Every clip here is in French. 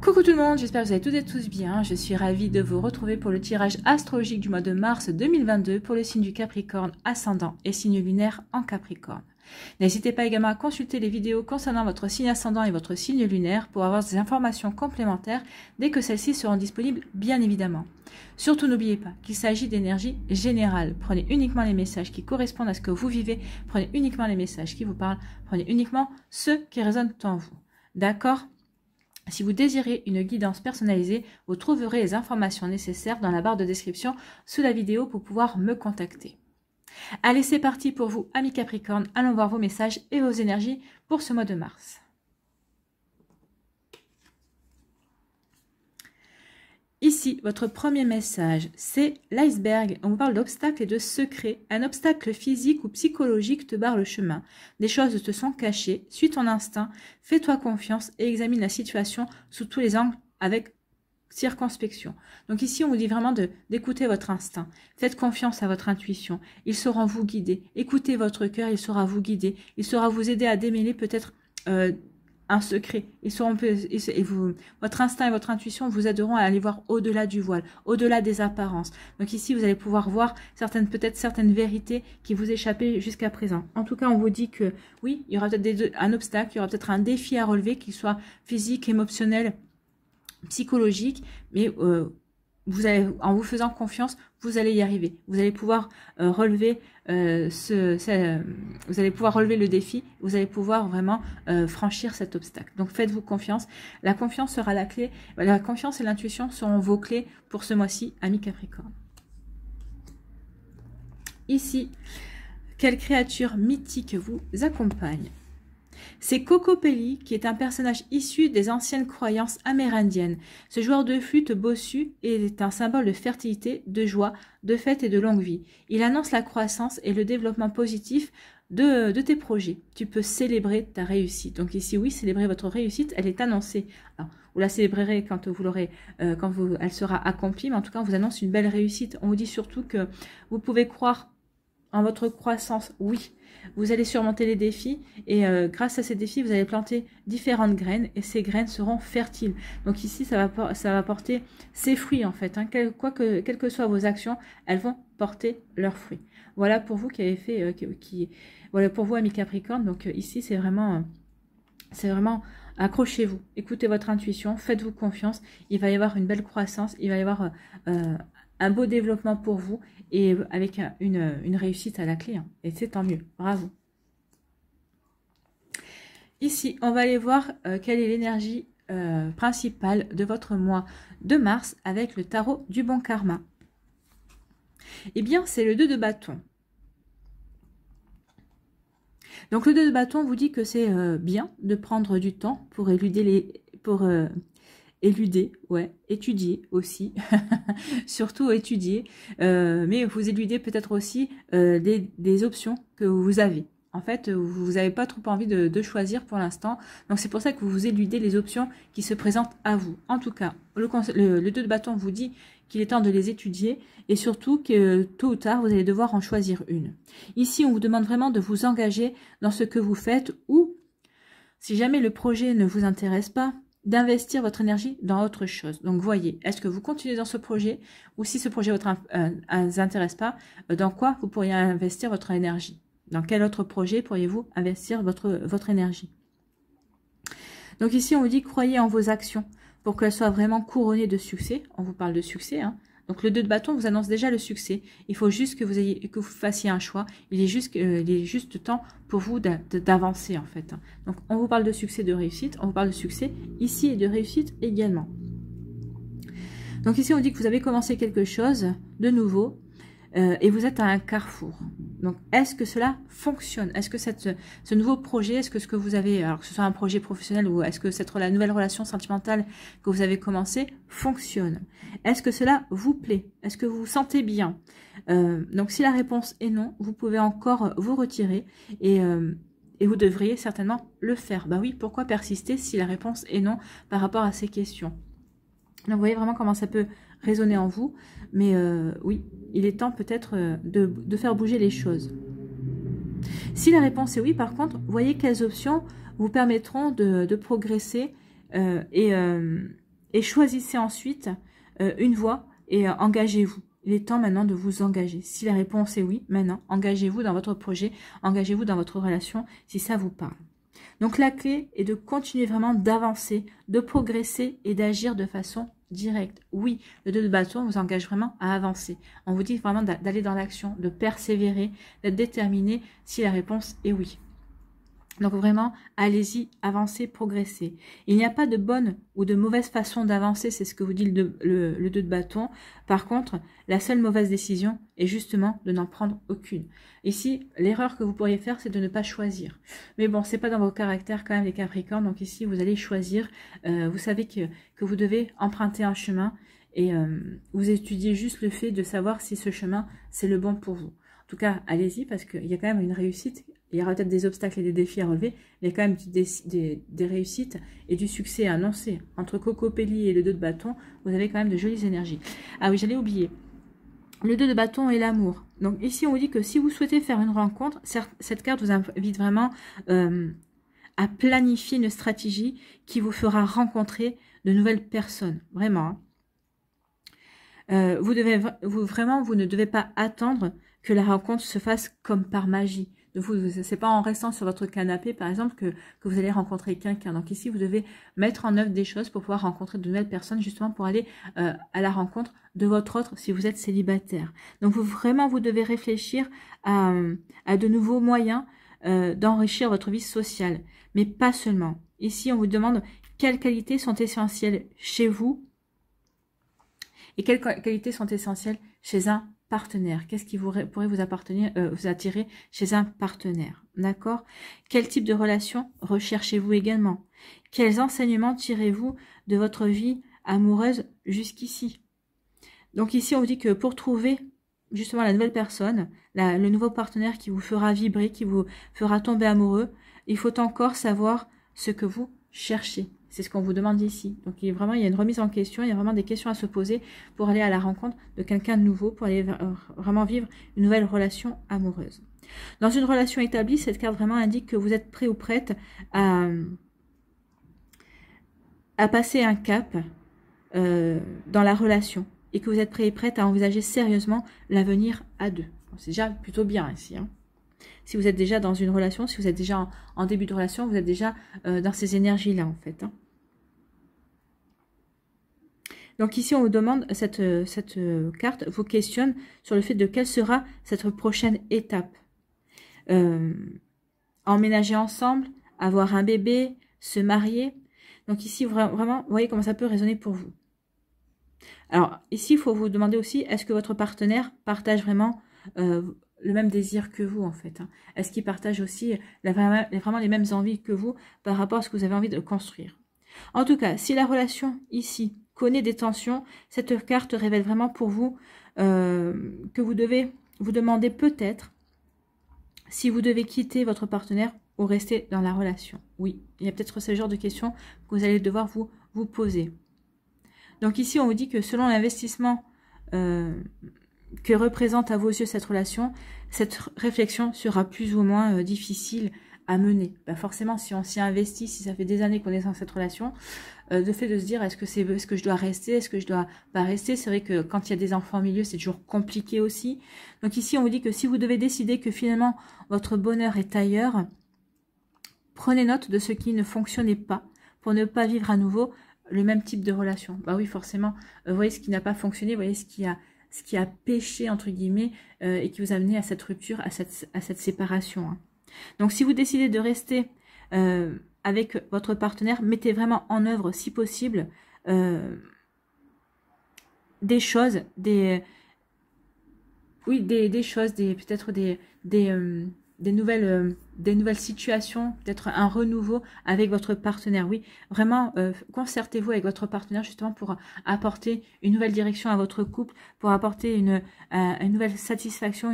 Coucou tout le monde, j'espère que vous allez toutes et tous bien. Je suis ravie de vous retrouver pour le tirage astrologique du mois de mars 2022 pour le signe du Capricorne ascendant et signe lunaire en Capricorne. N'hésitez pas également à consulter les vidéos concernant votre signe ascendant et votre signe lunaire pour avoir des informations complémentaires dès que celles-ci seront disponibles, bien évidemment. Surtout n'oubliez pas qu'il s'agit d'énergie générale. Prenez uniquement les messages qui correspondent à ce que vous vivez, prenez uniquement les messages qui vous parlent, prenez uniquement ceux qui résonnent en vous. D'accord ? Si vous désirez une guidance personnalisée, vous trouverez les informations nécessaires dans la barre de description sous la vidéo pour pouvoir me contacter. Allez, c'est parti pour vous, amis Capricorne. Allons voir vos messages et vos énergies pour ce mois de mars. Ici, votre premier message, c'est l'iceberg. On vous parle d'obstacles et de secrets. Un obstacle physique ou psychologique te barre le chemin. Des choses te sont cachées. Suis ton instinct, fais-toi confiance et examine la situation sous tous les angles avec circonspection. Donc ici, on vous dit vraiment d'écouter votre instinct. Faites confiance à votre intuition. Il saura vous guider. Écoutez votre cœur, il saura vous guider. Il saura vous aider à démêler peut-être un secret. Votre instinct et votre intuition vous aideront à aller voir au-delà du voile, au-delà des apparences. Donc ici, vous allez pouvoir voir peut-être certaines vérités qui vous échappaient jusqu'à présent. En tout cas, on vous dit que oui, il y aura peut-être un obstacle, il y aura peut-être un défi à relever, qu'il soit physique, émotionnel, psychologique, mais en vous faisant confiance, vous allez y arriver. Vous allez pouvoir relever vous allez pouvoir relever le défi. Vous allez pouvoir vraiment franchir cet obstacle. Donc faites-vous confiance. La confiance sera la clé. La confiance et l'intuition seront vos clés pour ce mois-ci, amis Capricorne. Ici, quelle créature mythique vous accompagne? C'est Kokopelli, qui est un personnage issu des anciennes croyances amérindiennes. Ce joueur de flûte bossu est un symbole de fertilité, de joie, de fête et de longue vie. Il annonce la croissance et le développement positif de tes projets. Tu peux célébrer ta réussite. Donc ici, oui, célébrer votre réussite, elle est annoncée. Alors, vous la célébrerez quand vous l'aurez, elle sera accomplie, mais en tout cas, on vous annonce une belle réussite. On vous dit surtout que vous pouvez croire en votre croissance, oui. Vous allez surmonter les défis et grâce à ces défis, vous allez planter différentes graines et ces graines seront fertiles. Donc ici, ça va porter ses fruits en fait. Hein. Quelles que soient vos actions, elles vont porter leurs fruits. Voilà pour vous qui avez fait, voilà pour vous amis Capricorne. Donc ici, c'est vraiment accrochez-vous, écoutez votre intuition, faites-vous confiance. Il va y avoir une belle croissance, il va y avoir un beau développement pour vous et avec une réussite à la clé. Hein. Et c'est tant mieux. Bravo. Ici, on va aller voir quelle est l'énergie principale de votre mois de mars avec le tarot du bon karma. Eh bien, c'est le 2 de bâton. Donc, le 2 de bâton vous dit que c'est bien de prendre du temps pour étudier aussi, surtout étudier, mais vous éludez peut-être aussi des options que vous avez. En fait, vous n'avez pas trop envie de choisir pour l'instant, donc c'est pour ça que vous éludez les options qui se présentent à vous. En tout cas, le 2 de bâton vous dit qu'il est temps de les étudier et surtout que tôt ou tard, vous allez devoir en choisir une. Ici, on vous demande vraiment de vous engager dans ce que vous faites ou, si jamais le projet ne vous intéresse pas, d'investir votre énergie dans autre chose. Donc, voyez, est-ce que vous continuez dans ce projet ou si ce projet ne vous intéresse pas, dans quoi vous pourriez investir votre énergie? Dans quel autre projet pourriez-vous investir votre énergie? Donc ici, on vous dit, croyez en vos actions pour qu'elles soient vraiment couronnées de succès. On vous parle de succès, hein. Donc le 2 de bâton vous annonce déjà le succès. Il faut juste que vous fassiez un choix. Il est juste temps pour vous d'avancer en fait. Donc on vous parle de succès, de réussite. On vous parle de succès ici et de réussite également. Donc ici on dit que vous avez commencé quelque chose de nouveau et vous êtes à un carrefour. Donc est-ce que cela fonctionne? Est-ce que ce nouveau projet, est-ce que ce que vous avez, alors que ce soit un projet professionnel ou est-ce que la nouvelle relation sentimentale que vous avez commencée fonctionne? Est-ce que cela vous plaît? Est-ce que vous vous sentez bien? Donc si la réponse est non, vous pouvez encore vous retirer et vous devriez certainement le faire. Bah oui, pourquoi persister si la réponse est non par rapport à ces questions? Donc vous voyez vraiment comment ça peut résonner en vous, mais oui, il est temps peut-être de faire bouger les choses. Si la réponse est oui, par contre, voyez quelles options vous permettront de progresser et et choisissez ensuite une voie et engagez-vous. Il est temps maintenant de vous engager. Si la réponse est oui, maintenant, engagez-vous dans votre projet, engagez-vous dans votre relation, si ça vous parle. Donc la clé est de continuer vraiment d'avancer, de progresser et d'agir de façon directe. Oui, le 2 de bâton vous engage vraiment à avancer. On vous dit vraiment d'aller dans l'action, de persévérer, d'être déterminé si la réponse est oui. Donc vraiment, allez-y, avancez, progressez. Il n'y a pas de bonne ou de mauvaise façon d'avancer, c'est ce que vous dit le 2 de bâton. Par contre, la seule mauvaise décision est justement de n'en prendre aucune. Ici, l'erreur que vous pourriez faire, c'est de ne pas choisir. Mais bon, c'est pas dans vos caractères quand même les Capricornes, donc ici, vous allez choisir. Vous savez que vous devez emprunter un chemin et vous étudiez juste le fait de savoir si ce chemin, c'est le bon pour vous. En tout cas, allez-y parce qu'il y a quand même une réussite. Il y aura peut-être des obstacles et des défis à relever, mais il y a quand même des réussites et du succès à annoncer. Entre Coco Pelli et le 2 de bâton, vous avez quand même de jolies énergies. Ah oui, j'allais oublier. Le 2 de bâton et l'amour. Donc ici, on vous dit que si vous souhaitez faire une rencontre, cette carte vous invite vraiment à planifier une stratégie qui vous fera rencontrer de nouvelles personnes. Vraiment. Vous ne devez pas attendre que la rencontre se fasse comme par magie. C'est pas en restant sur votre canapé, par exemple, que vous allez rencontrer quelqu'un. Donc ici, vous devez mettre en œuvre des choses pour pouvoir rencontrer de nouvelles personnes, justement pour aller à la rencontre de votre autre si vous êtes célibataire. Donc vous devez réfléchir à de nouveaux moyens d'enrichir votre vie sociale. Mais pas seulement. Ici, on vous demande quelles qualités sont essentielles chez vous et quelles qualités sont essentielles chez un partenaire. Qu'est-ce qui pourrait vous attirer chez un partenaire? D'accord? Quel type de relation recherchez-vous également? Quels enseignements tirez-vous de votre vie amoureuse jusqu'ici? Donc ici, on vous dit que pour trouver justement la nouvelle personne, le nouveau partenaire qui vous fera vibrer, qui vous fera tomber amoureux, il faut encore savoir ce que vous cherchez. C'est ce qu'on vous demande ici. Donc, il y a une remise en question, il y a vraiment des questions à se poser pour aller à la rencontre de quelqu'un de nouveau, pour aller vraiment vivre une nouvelle relation amoureuse. Dans une relation établie, cette carte vraiment indique que vous êtes prêt ou prête à passer un cap dans la relation et que vous êtes prêt et prête à envisager sérieusement l'avenir à deux. C'est déjà plutôt bien ici, hein. Si vous êtes déjà dans une relation, si vous êtes déjà en début de relation, vous êtes déjà dans ces énergies-là, en fait. Hein. Donc ici, on vous demande, cette carte vous questionne sur le fait de quelle sera cette prochaine étape. Emménager ensemble, avoir un bébé, se marier. Donc ici, vraiment, vous voyez comment ça peut résonner pour vous. Alors ici, il faut vous demander aussi, est-ce que votre partenaire partage vraiment le même désir que vous, en fait, hein. Est-ce qu'il partage aussi vraiment les mêmes envies que vous par rapport à ce que vous avez envie de construire? En tout cas, si la relation ici connaît des tensions, cette carte révèle vraiment pour vous que vous devez vous demander peut-être si vous devez quitter votre partenaire ou rester dans la relation. Oui, il y a peut-être ce genre de questions que vous allez devoir vous poser. Donc ici, on vous dit que selon l'investissement que représente à vos yeux cette relation, cette réflexion sera plus ou moins difficile à mener. Ben forcément, si on s'y investit, si ça fait des années qu'on est dans cette relation, le fait de se dire est-ce que je dois rester, est-ce que je dois pas rester, c'est vrai que quand il y a des enfants au milieu, c'est toujours compliqué aussi. Donc ici, on vous dit que si vous devez décider que finalement votre bonheur est ailleurs, prenez note de ce qui ne fonctionnait pas pour ne pas vivre à nouveau le même type de relation. Bah oui, forcément, vous voyez ce qui n'a pas fonctionné, vous voyez ce qui a péché, entre guillemets, et qui vous a amené à cette rupture, à cette séparation. Hein. Donc, si vous décidez de rester avec votre partenaire, mettez vraiment en œuvre, si possible, des choses, des choses, peut-être des nouvelles situations, peut-être un renouveau avec votre partenaire. Oui, vraiment, concertez-vous avec votre partenaire justement pour apporter une nouvelle direction à votre couple, pour apporter une nouvelle satisfaction,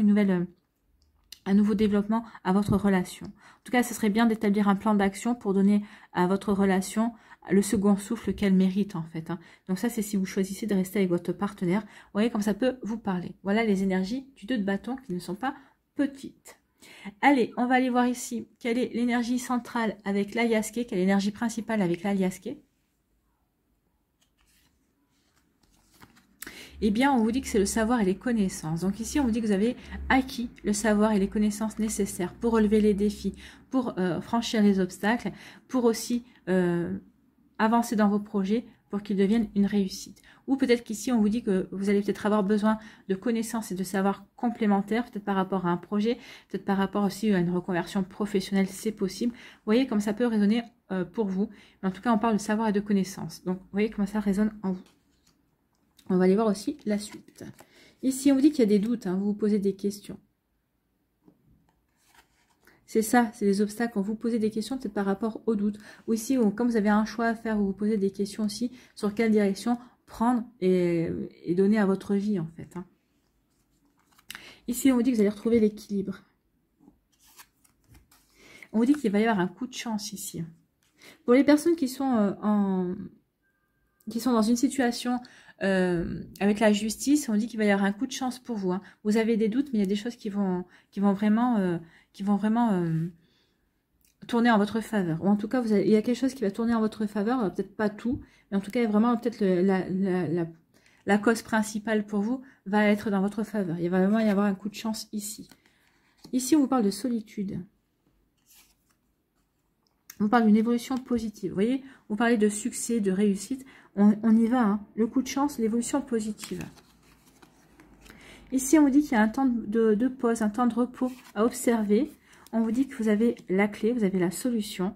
un nouveau développement à votre relation. En tout cas, ce serait bien d'établir un plan d'action pour donner à votre relation le second souffle qu'elle mérite en fait. Hein. Donc ça, c'est si vous choisissez de rester avec votre partenaire. Vous voyez comme ça peut vous parler. Voilà les énergies du 2 de bâton qui ne sont pas petites. Allez, on va aller voir ici quelle est l'énergie centrale avec l'Aliasqué, quelle est l'énergie principale avec l'Aliasqué. Eh bien, on vous dit que c'est le savoir et les connaissances. Donc ici, on vous dit que vous avez acquis le savoir et les connaissances nécessaires pour relever les défis, pour franchir les obstacles, pour aussi avancer dans vos projets pour qu'ils deviennent une réussite. Ou peut-être qu'ici, on vous dit que vous allez peut-être avoir besoin de connaissances et de savoirs complémentaires, peut-être par rapport à un projet, peut-être par rapport aussi à une reconversion professionnelle, c'est possible. Vous voyez comme ça peut résonner pour vous. Mais en tout cas, on parle de savoir et de connaissances. Donc, vous voyez comment ça résonne en vous. On va aller voir aussi la suite. Ici, on vous dit qu'il y a des doutes, hein, vous vous posez des questions. C'est ça, c'est les obstacles. Quand vous posez des questions, peut-être par rapport aux doutes. Ou ici, comme vous avez un choix à faire, vous vous posez des questions aussi sur quelle direction prendre et donner à votre vie, en fait. Hein. Ici, on vous dit que vous allez retrouver l'équilibre. On vous dit qu'il va y avoir un coup de chance ici. Pour les personnes qui sont dans une situation avec la justice, on dit qu'il va y avoir un coup de chance pour vous. Hein. Vous avez des doutes, mais il y a des choses qui vont vraiment tourner en votre faveur. Ou en tout cas, il y a quelque chose qui va tourner en votre faveur, peut-être pas tout, mais en tout cas, vraiment, peut-être la cause principale pour vous va être dans votre faveur. Il va vraiment y avoir un coup de chance ici. Ici, on vous parle de solitude. On parle d'une évolution positive. Vous voyez, vous parlez de succès, de réussite. On y va, hein. Le coup de chance, l'évolution positive. Ici, on vous dit qu'il y a un temps de pause, un temps de repos à observer. On vous dit que vous avez la clé, vous avez la solution.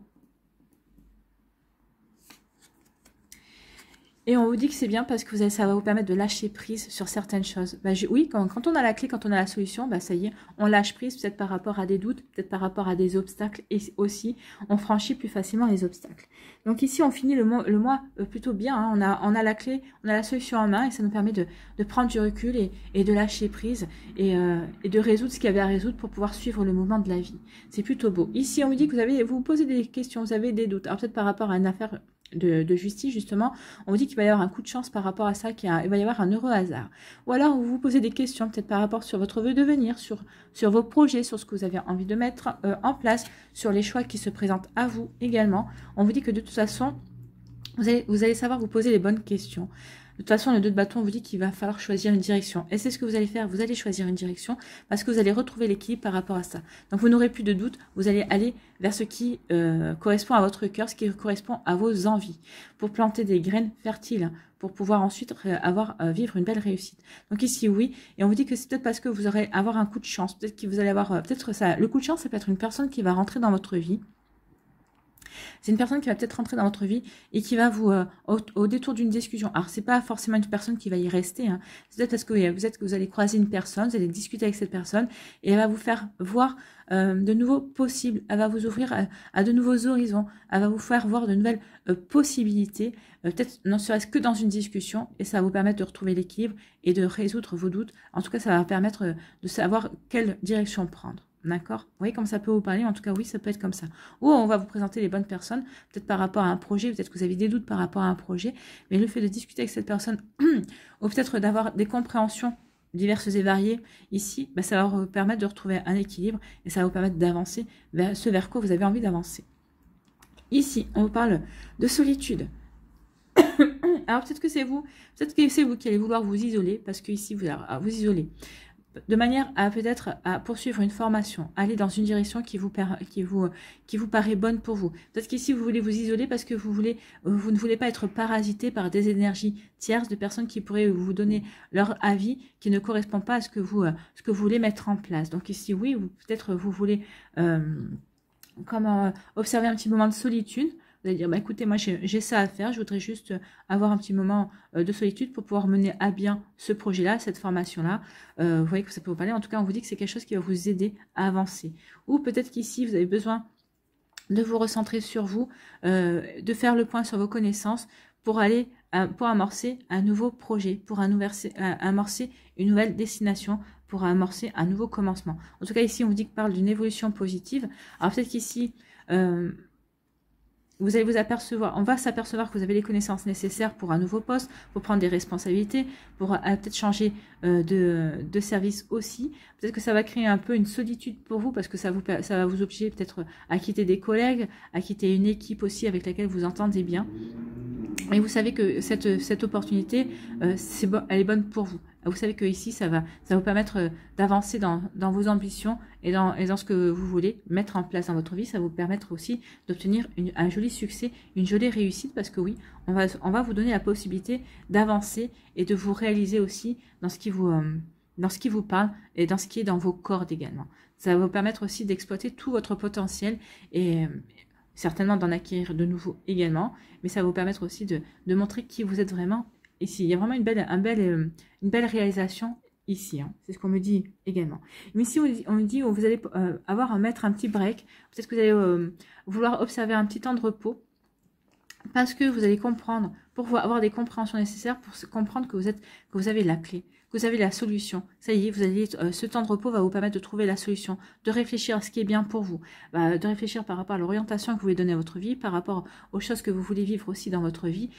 Et on vous dit que c'est bien parce que ça va vous permettre de lâcher prise sur certaines choses. Oui, quand on a la clé, quand on a la solution, ça y est, on lâche prise peut-être par rapport à des doutes, peut-être par rapport à des obstacles. Et aussi, on franchit plus facilement les obstacles. Donc ici, on finit le mois plutôt bien. Hein. On a la clé, on a la solution en main et ça nous permet de prendre du recul et de lâcher prise et de résoudre ce qu'il y avait à résoudre pour pouvoir suivre le mouvement de la vie. C'est plutôt beau. Ici, on vous dit que vous posez des questions, vous avez des doutes. Alors peut-être par rapport à une affaire de justice, justement, on vous dit qu'il va y avoir un coup de chance par rapport à ça, il va y avoir un heureux hasard. Ou alors, vous vous posez des questions, peut-être par rapport sur votre vœu de venir, sur vos projets, sur ce que vous avez envie de mettre en place, sur les choix qui se présentent à vous également. On vous dit que de toute façon, vous allez savoir vous poser les bonnes questions. De toute façon, le 2 de bâton vous dit qu'il va falloir choisir une direction. Et c'est ce que vous allez faire. Vous allez choisir une direction parce que vous allez retrouver l'équilibre par rapport à ça. Donc, vous n'aurez plus de doute. Vous allez aller vers ce qui correspond à votre cœur, ce qui correspond à vos envies, pour planter des graines fertiles, pour pouvoir ensuite vivre une belle réussite. Donc ici, oui. Et on vous dit que c'est peut-être parce que vous aurez avoir un coup de chance. Peut-être que vous allez avoir... peut-être ça. Le coup de chance, ça peut être une personne qui va rentrer dans votre vie. C'est une personne qui va peut-être rentrer dans votre vie et qui va vous, au détour d'une discussion. Alors, c'est pas forcément une personne qui va y rester. Hein. C'est peut-être parce que vous allez croiser une personne, vous allez discuter avec cette personne et elle va vous faire voir de nouveaux possibles. Elle va vous ouvrir à de nouveaux horizons. Elle va vous faire voir de nouvelles possibilités. Peut-être ne serait-ce que dans une discussion et ça va vous permettre de retrouver l'équilibre et de résoudre vos doutes. En tout cas, ça va permettre de savoir quelle direction prendre. D'accord? Vous voyez comme ça peut vous parler? En tout cas, oui, ça peut être comme ça. Ou on va vous présenter les bonnes personnes, peut-être par rapport à un projet, peut-être que vous avez des doutes par rapport à un projet, mais le fait de discuter avec cette personne, ou peut-être d'avoir des compréhensions diverses et variées ici, ça va vous permettre de retrouver un équilibre et ça va vous permettre d'avancer vers ce vers quoi vous avez envie d'avancer. Ici, on vous parle de solitude. Alors peut-être que c'est vous qui allez vouloir vous isoler, parce que ici, vous isoler. De manière à peut-être à poursuivre une formation, aller dans une direction qui vous paraît bonne pour vous. Peut-être qu'ici vous voulez vous isoler parce que vous ne voulez pas être parasité par des énergies tierces de personnes qui pourraient vous donner leur avis qui ne correspond pas à ce que vous voulez mettre en place. Donc ici oui, peut-être vous voulez observer un petit moment de solitude. Vous allez dire, écoutez, moi j'ai ça à faire, je voudrais juste avoir un petit moment de solitude pour pouvoir mener à bien ce projet-là, cette formation-là. Vous voyez que ça peut vous parler. En tout cas, on vous dit que c'est quelque chose qui va vous aider à avancer. Ou peut-être qu'ici, vous avez besoin de vous recentrer sur vous, de faire le point sur vos connaissances pour amorcer un nouveau projet, pour amorcer une nouvelle destination, pour amorcer un nouveau commencement. En tout cas, ici, on vous dit que parle d'une évolution positive. Alors peut-être qu'ici... vous allez vous apercevoir, on va s'apercevoir que vous avez les connaissances nécessaires pour un nouveau poste, pour prendre des responsabilités, pour peut-être changer de service aussi. Peut-être que ça va créer un peu une solitude pour vous parce que ça va vous obliger peut-être à quitter des collègues, à quitter une équipe aussi avec laquelle vous entendez bien. Et vous savez que cette opportunité, elle est bonne pour vous. Vous savez que ici, ça va vous permettre d'avancer dans vos ambitions et dans ce que vous voulez mettre en place dans votre vie. Ça va vous permettre aussi d'obtenir un joli succès, une jolie réussite, parce que oui, on va vous donner la possibilité d'avancer et de vous réaliser aussi dans ce qui vous parle et dans ce qui est dans vos cordes également. Ça va vous permettre aussi d'exploiter tout votre potentiel et certainement d'en acquérir de nouveaux également, mais ça va vous permettre aussi de montrer qui vous êtes vraiment ici. Il y a vraiment une belle réalisation ici, hein. C'est ce qu'on me dit également. Mais ici, on me dit que vous allez mettre un petit break, peut-être que vous allez vouloir observer un petit temps de repos, parce que vous allez comprendre, pour avoir des compréhensions nécessaires, pour comprendre que vous avez la clé, que vous avez la solution. Ça y est, ce temps de repos va vous permettre de trouver la solution, de réfléchir à ce qui est bien pour vous, de réfléchir par rapport à l'orientation que vous voulez donner à votre vie, par rapport aux choses que vous voulez vivre aussi dans votre vie,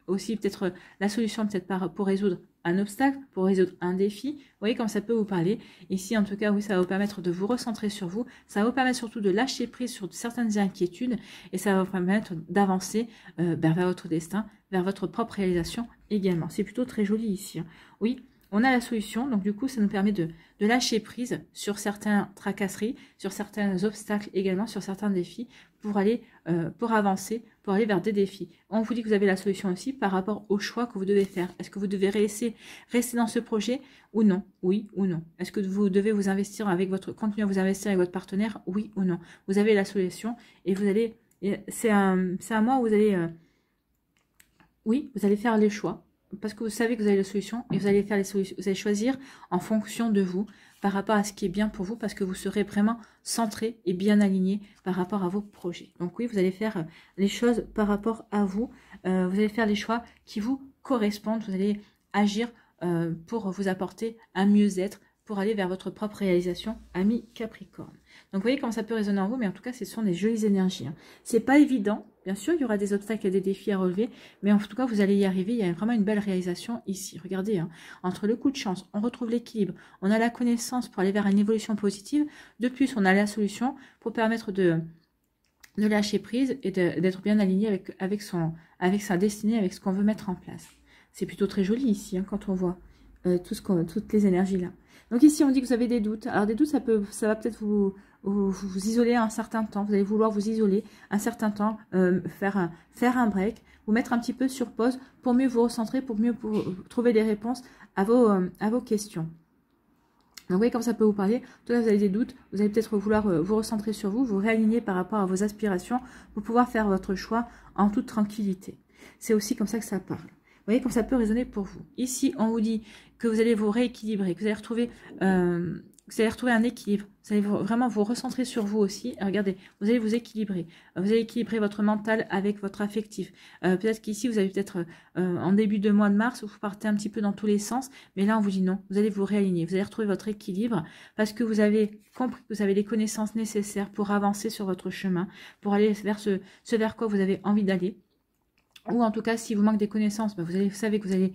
aussi peut-être la solution peut-être pour résoudre un obstacle, pour résoudre un défi. Vous voyez comme ça peut vous parler. Ici, en tout cas, oui, ça va vous permettre de vous recentrer sur vous. Ça va vous permettre surtout de lâcher prise sur certaines inquiétudes et ça va vous permettre d'avancer vers votre destin, vers votre propre réalisation également. C'est plutôt très joli ici, hein. Oui, on a la solution. Donc, du coup, ça nous permet de lâcher prise sur certaines tracasseries, sur certains obstacles également, sur certains défis pour avancer, pour aller vers des défis. On vous dit que vous avez la solution aussi par rapport au choix que vous devez faire. Est-ce que vous devez rester dans ce projet ou non? Oui ou non? Est-ce que vous devez vous investir continuer à vous investir avec votre partenaire? Oui ou non? Vous avez la solution et vous allez, c'est un mois où vous allez, oui, vous allez faire les choix. Parce que vous savez que vous avez la solution et vous allez faire les solutions, vous allez choisir en fonction de vous, par rapport à ce qui est bien pour vous, parce que vous serez vraiment centré et bien aligné par rapport à vos projets. Donc oui, vous allez faire les choses par rapport à vous, vous allez faire les choix qui vous correspondent, vous allez agir pour vous apporter un mieux-être, pour aller vers votre propre réalisation, ami Capricorne. Donc vous voyez comment ça peut résonner en vous, mais en tout cas, ce sont des jolies énergies, hein. C'est pas évident, bien sûr, il y aura des obstacles et des défis à relever, mais en tout cas, vous allez y arriver. Il y a vraiment une belle réalisation ici. Regardez, hein, entre le coup de chance, on retrouve l'équilibre, on a la connaissance pour aller vers une évolution positive. De plus, on a la solution pour permettre de lâcher prise et d'être bien aligné avec sa destinée, avec ce qu'on veut mettre en place. C'est plutôt très joli ici, hein, quand on voit toutes les énergies là. Donc ici, on dit que vous avez des doutes. Alors des doutes, ça va peut-être vous isoler un certain temps. Vous allez vouloir vous isoler un certain temps, faire un break, vous mettre un petit peu sur pause pour mieux vous recentrer, pour trouver des réponses à vos questions. Donc vous voyez comme ça peut vous parler. En tout cas, vous avez des doutes, vous allez peut-être vouloir vous recentrer sur vous réaligner par rapport à vos aspirations pour pouvoir faire votre choix en toute tranquillité. C'est aussi comme ça que ça parle. Vous voyez comme ça peut résonner pour vous. Ici, on vous dit que vous allez vous rééquilibrer, que vous allez retrouver un équilibre. Vous allez vraiment vous recentrer sur vous aussi. Et regardez, vous allez vous équilibrer. Vous allez équilibrer votre mental avec votre affectif. Peut-être qu'ici, vous avez peut-être en début de mois de mars, où vous partez un petit peu dans tous les sens. Mais là, on vous dit non. Vous allez vous réaligner. Vous allez retrouver votre équilibre parce que vous avez compris que vous avez les connaissances nécessaires pour avancer sur votre chemin, pour aller vers ce vers quoi vous avez envie d'aller. Ou en tout cas, si vous manquez des connaissances, vous savez que vous allez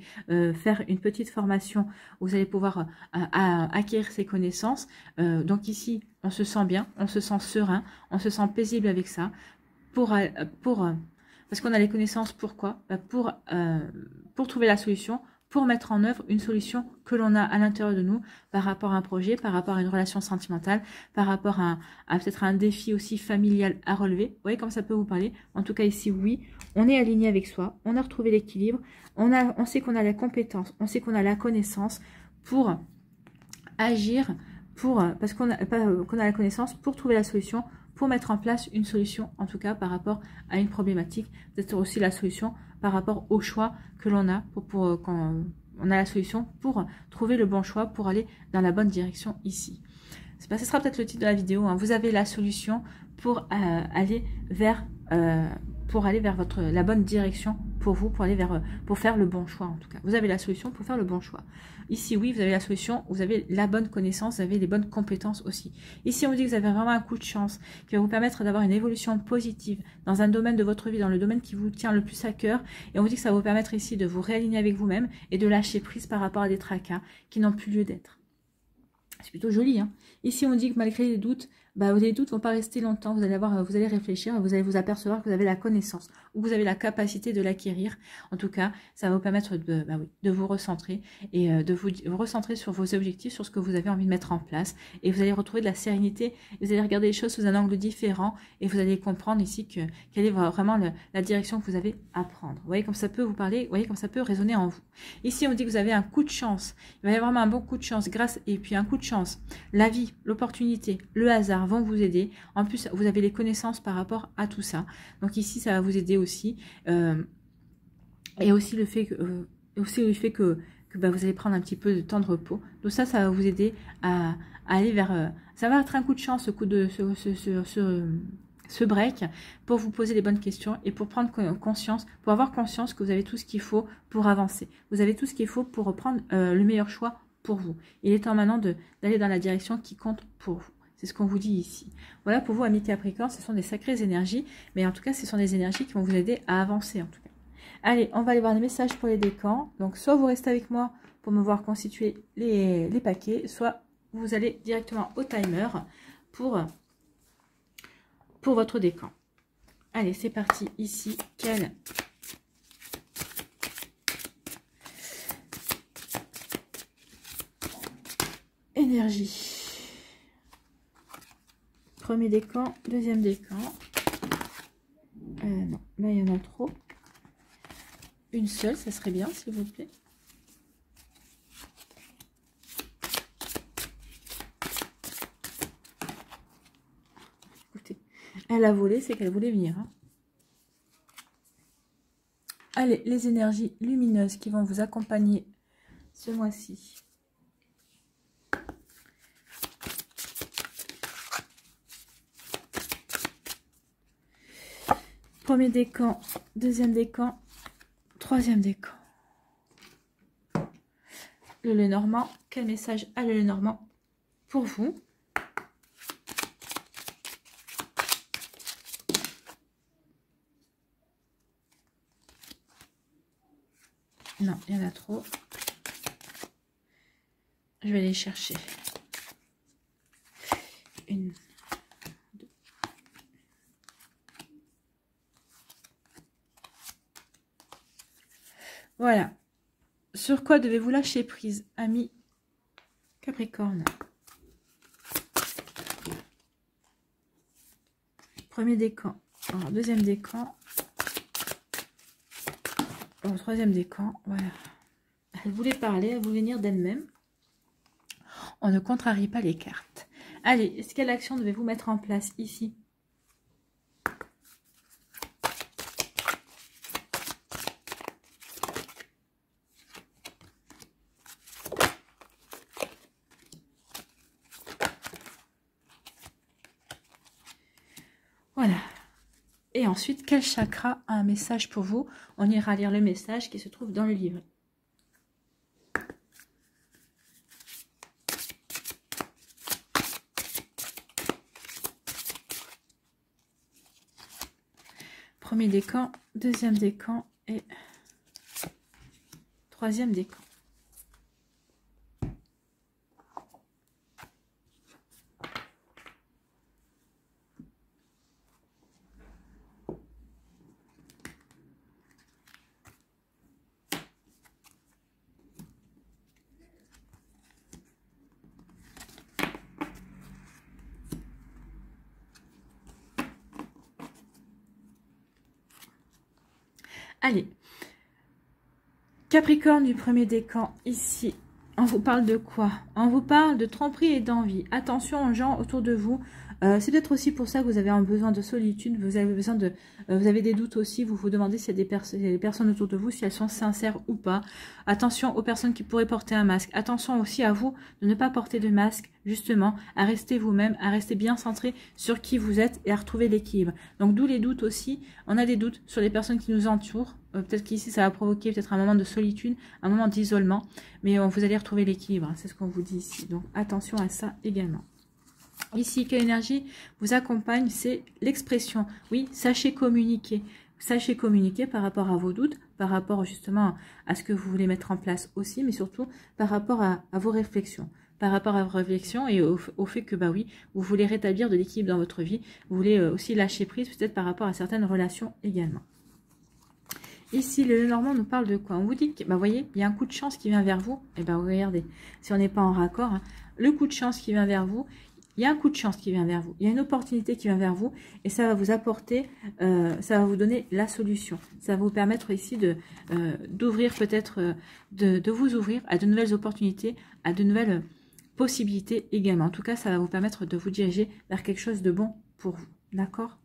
faire une petite formation où vous allez pouvoir acquérir ces connaissances. Donc ici, on se sent bien, on se sent serein, on se sent paisible avec ça. Parce qu'on a les connaissances, pourquoi? Pour trouver la solution, pour mettre en œuvre une solution que l'on a à l'intérieur de nous par rapport à un projet, par rapport à une relation sentimentale, par rapport à peut-être un défi aussi familial à relever. Vous voyez comme ça peut vous parler. En tout cas ici, oui, on est aligné avec soi, on a retrouvé l'équilibre, on sait qu'on a la compétence, on sait qu'on a la connaissance pour agir, parce qu'on a la connaissance pour trouver la solution, pour mettre en place une solution, en tout cas par rapport à une problématique, peut-être aussi la solution par rapport au choix que l'on a, quand on a la solution pour trouver le bon choix, pour aller dans la bonne direction ici. Ce sera peut-être le titre de la vidéo, hein. Vous avez la solution pour aller vers la bonne direction pour vous, pour aller vers, pour faire le bon choix en tout cas. Vous avez la solution pour faire le bon choix. Ici, oui, vous avez la solution, vous avez la bonne connaissance, vous avez les bonnes compétences aussi. Ici, on vous dit que vous avez vraiment un coup de chance qui va vous permettre d'avoir une évolution positive dans un domaine de votre vie, dans le domaine qui vous tient le plus à cœur. Et on vous dit que ça va vous permettre ici de vous réaligner avec vous-même et de lâcher prise par rapport à des tracas qui n'ont plus lieu d'être. C'est plutôt joli, hein. Ici, on dit que malgré les doutes, les doutes ne vont pas rester longtemps. Vous allez réfléchir, vous allez vous apercevoir que vous avez la connaissance ou vous avez la capacité de l'acquérir. En tout cas, ça va vous permettre de vous recentrer et de vous recentrer sur vos objectifs, sur ce que vous avez envie de mettre en place. Et vous allez retrouver de la sérénité. Vous allez regarder les choses sous un angle différent et vous allez comprendre ici quelle est vraiment la direction que vous avez à prendre. Vous voyez comme ça peut vous parler, vous voyez comme ça peut résonner en vous. Ici, on dit que vous avez un coup de chance. Il va y avoir vraiment un bon coup de chance et puis un coup de chance. La vie, l'opportunité, le hasard vont vous aider. En plus, vous avez les connaissances par rapport à tout ça. Donc ici, ça va vous aider aussi. Et aussi le fait que, vous allez prendre un petit peu de temps de repos. Donc ça va vous aider à aller vers... ça va être un coup de chance, ce break, pour vous poser les bonnes questions et pour prendre conscience, pour avoir conscience que vous avez tout ce qu'il faut pour avancer. Vous avez tout ce qu'il faut pour reprendre le meilleur choix pour vous. Il est temps maintenant d'aller dans la direction qui compte pour vous. C'est ce qu'on vous dit ici. Voilà pour vous, amis Capricorne, ce sont des sacrées énergies, mais en tout cas, ce sont des énergies qui vont vous aider à avancer en tout cas. Allez, on va aller voir les messages pour les décans. Donc, soit vous restez avec moi pour me voir constituer les paquets, soit vous allez directement au timer pour votre décan. Allez, c'est parti. Ici, quelle énergie? Premier décan, deuxième décan. Non, là il y en a trop. Une seule, ça serait bien, s'il vous plaît. Écoutez, elle a volé, c'est qu'elle voulait venir. Hein. Allez, les énergies lumineuses qui vont vous accompagner ce mois-ci. Premier décan, deuxième décan, troisième décan. Le Lenormand, quel message a le Lenormand pour vous? Non, il y en a trop. Je vais les chercher. Une. Voilà. Sur quoi devez-vous lâcher prise, amis Capricorne? Premier décan. Alors, deuxième décan. Alors, troisième décan. Voilà. Elle voulait parler, elle voulait venir d'elle-même. On ne contrarie pas les cartes. Allez, quelle action devez-vous mettre en place ici? Voilà. Et ensuite, quel chakra a un message pour vous? On ira lire le message qui se trouve dans le livret. Premier décan, deuxième décan et troisième décan. Allez, Capricorne du premier décan, ici, on vous parle de quoi? On vous parle de tromperie et d'envie. Attention aux gens autour de vous. C'est peut-être aussi pour ça que vous avez un besoin de solitude, vous avez besoin de, vous avez des doutes aussi, vous vous demandez s'il y a des personnes autour de vous, si elles sont sincères ou pas. Attention aux personnes qui pourraient porter un masque. Attention aussi à vous de ne pas porter de masque, justement, à rester vous-même, à rester bien centré sur qui vous êtes et à retrouver l'équilibre. Donc d'où les doutes aussi. On a des doutes sur les personnes qui nous entourent, Peut-être qu'ici, ça va provoquer peut-être un moment de solitude, un moment d'isolement. Mais vous allez retrouver l'équilibre. Hein, c'est ce qu'on vous dit ici. Donc, attention à ça également. Ici, quelle énergie vous accompagne? C'est l'expression. Oui, sachez communiquer. Sachez communiquer par rapport à vos doutes, par rapport justement à ce que vous voulez mettre en place aussi, mais surtout par rapport à vos réflexions. Par rapport à vos réflexions et au fait que, bah oui, vous voulez rétablir de l'équilibre dans votre vie. Vous voulez aussi lâcher prise, peut-être par rapport à certaines relations également. Ici, le Normand nous parle de quoi? On vous dit que, bah, voyez, il y a un coup de chance qui vient vers vous. Et ben, regardez, si on n'est pas en raccord, hein, le coup de chance qui vient vers vous, il y a un coup de chance qui vient vers vous. Il y a une opportunité qui vient vers vous et ça va vous apporter, ça va vous donner la solution. Ça va vous permettre ici d'ouvrir peut-être, de vous ouvrir à de nouvelles opportunités, à de nouvelles possibilités également. En tout cas, ça va vous permettre de vous diriger vers quelque chose de bon pour vous. D'accord?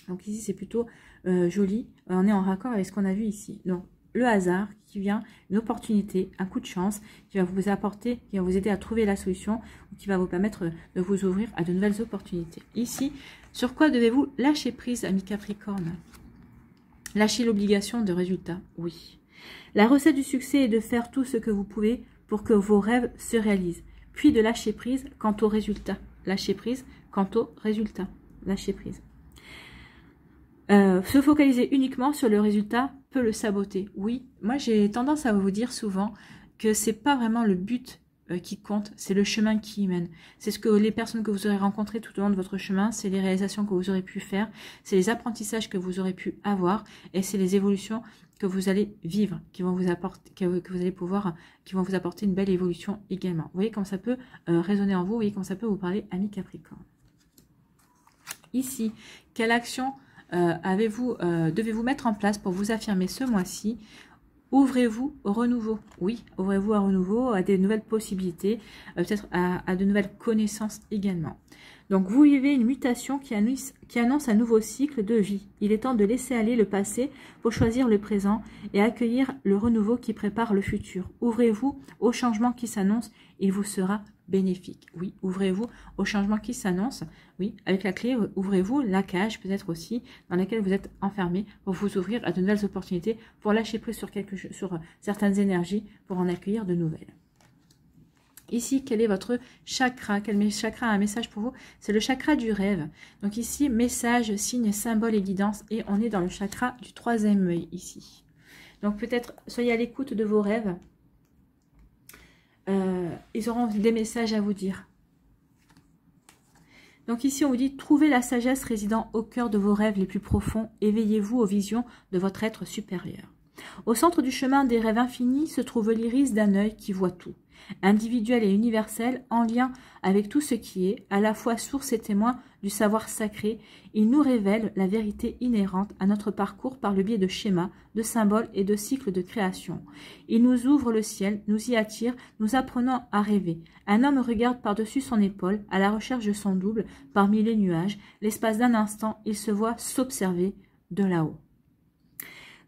Donc ici, c'est plutôt joli. On est en raccord avec ce qu'on a vu ici. Donc, le hasard qui vient, une opportunité, un coup de chance qui va vous apporter, qui va vous aider à trouver la solution, ou qui va vous permettre de vous ouvrir à de nouvelles opportunités. Ici, sur quoi devez-vous lâcher prise, ami Capricorne? Lâcher l'obligation de résultat, oui. La recette du succès est de faire tout ce que vous pouvez pour que vos rêves se réalisent, puis de lâcher prise quant au résultat. Lâcher prise quant au résultat. Lâcher prise. Se focaliser uniquement sur le résultat peut le saboter. Oui, moi j'ai tendance à vous dire souvent que c'est pas vraiment le but qui compte, c'est le chemin qui y mène. C'est ce que les personnes que vous aurez rencontrées tout au long de votre chemin, c'est les réalisations que vous aurez pu faire, c'est les apprentissages que vous aurez pu avoir et c'est les évolutions que vous allez vivre, qui vont vous apporter, que vous allez pouvoir, qui vont vous apporter une belle évolution également. Vous voyez comme ça peut résonner en vous, vous voyez comme ça peut vous parler, ami Capricorne. Ici, quelle action devez-vous mettre en place pour vous affirmer ce mois-ci? Ouvrez-vous au renouveau. Oui, ouvrez-vous au renouveau, à des nouvelles possibilités, peut-être à de nouvelles connaissances également. Donc, vous vivez une mutation qui annonce un nouveau cycle de vie. Il est temps de laisser aller le passé pour choisir le présent et accueillir le renouveau qui prépare le futur. Ouvrez-vous au changement qui s'annonce, il vous sera bénéfique. Oui, ouvrez-vous au changement qui s'annonce. Oui, avec la clé, ouvrez-vous la cage peut-être aussi dans laquelle vous êtes enfermé pour vous ouvrir à de nouvelles opportunités, pour lâcher prise sur certaines énergies, pour en accueillir de nouvelles. Ici, quel est votre chakra? Quel chakra a un message pour vous? C'est le chakra du rêve. Donc ici, message, signe, symbole et guidance. Et on est dans le chakra du troisième œil ici. Donc peut-être, soyez à l'écoute de vos rêves. Ils auront des messages à vous dire. Donc ici, on vous dit, trouvez la sagesse résidant au cœur de vos rêves les plus profonds. Éveillez-vous aux visions de votre être supérieur. Au centre du chemin des rêves infinis se trouve l'iris d'un œil qui voit tout. Individuel et universel, en lien avec tout ce qui est, à la fois source et témoin du savoir sacré, il nous révèle la vérité inhérente à notre parcours par le biais de schémas, de symboles et de cycles de création. Il nous ouvre le ciel, nous y attire, nous apprenant à rêver. Un homme regarde par-dessus son épaule, à la recherche de son double, parmi les nuages. L'espace d'un instant, il se voit s'observer de là-haut.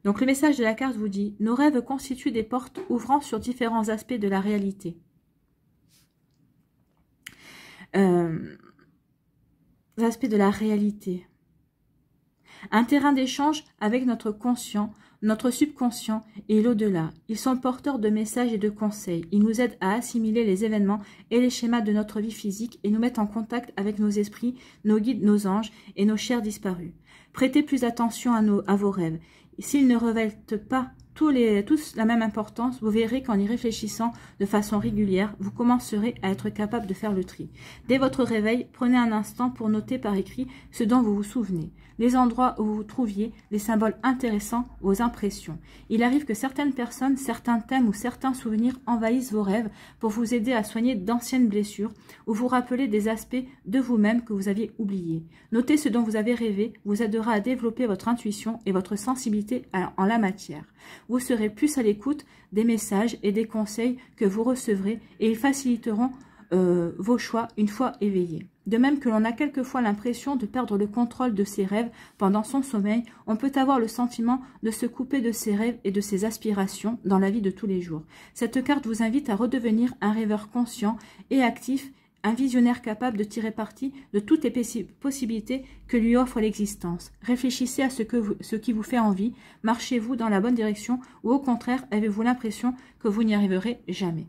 Donc le message de la carte vous dit, nos rêves constituent des portes ouvrant sur différents aspects de la réalité. Aspects de la réalité. Un terrain d'échange avec notre conscient, notre subconscient et l'au-delà. Ils sont porteurs de messages et de conseils. Ils nous aident à assimiler les événements et les schémas de notre vie physique et nous mettent en contact avec nos esprits, nos guides, nos anges et nos chers disparus. Prêtez plus attention à vos rêves. S'ils ne révèlent pas tous la même importance, vous verrez qu'en y réfléchissant de façon régulière, vous commencerez à être capable de faire le tri. Dès votre réveil, prenez un instant pour noter par écrit ce dont vous vous souvenez, les endroits où vous vous trouviez, les symboles intéressants, vos impressions. Il arrive que certaines personnes, certains thèmes ou certains souvenirs envahissent vos rêves pour vous aider à soigner d'anciennes blessures ou vous rappeler des aspects de vous-même que vous aviez oubliés. Notez ce dont vous avez rêvé vous aidera à développer votre intuition et votre sensibilité en la matière. Vous serez plus à l'écoute des messages et des conseils que vous recevrez et ils faciliteront vos choix une fois éveillés. De même que l'on a quelquefois l'impression de perdre le contrôle de ses rêves pendant son sommeil, on peut avoir le sentiment de se couper de ses rêves et de ses aspirations dans la vie de tous les jours. Cette carte vous invite à redevenir un rêveur conscient et actif un visionnaire capable de tirer parti de toutes les possibilités que lui offre l'existence. Réfléchissez à ce qui vous fait envie. Marchez-vous dans la bonne direction ou au contraire, avez-vous l'impression que vous n'y arriverez jamais?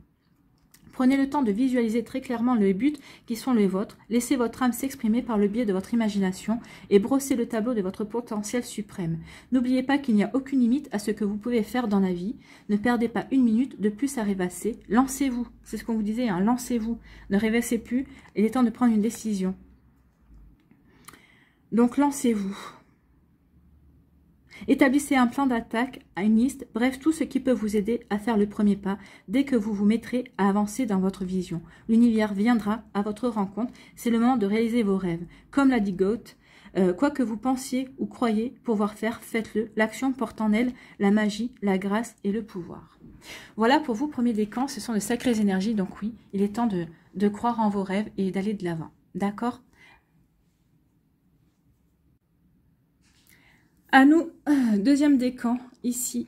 Prenez le temps de visualiser très clairement les buts qui sont les vôtres. Laissez votre âme s'exprimer par le biais de votre imagination et brossez le tableau de votre potentiel suprême. N'oubliez pas qu'il n'y a aucune limite à ce que vous pouvez faire dans la vie. Ne perdez pas une minute de plus à rêvasser. Lancez-vous. C'est ce qu'on vous disait, hein, lancez-vous. Ne rêvassez plus. Il est temps de prendre une décision. Donc lancez-vous. Établissez un plan d'attaque, une liste, bref, tout ce qui peut vous aider à faire le premier pas dès que vous vous mettrez à avancer dans votre vision. L'univers viendra à votre rencontre, c'est le moment de réaliser vos rêves. Comme l'a dit Goethe, quoi que vous pensiez ou croyez pouvoir faire, faites-le. L'action porte en elle la magie, la grâce et le pouvoir. Voilà pour vous, premier décan, ce sont de sacrées énergies, donc oui, il est temps de croire en vos rêves et d'aller de l'avant. D'accord ? À nous, deuxième décan, ici,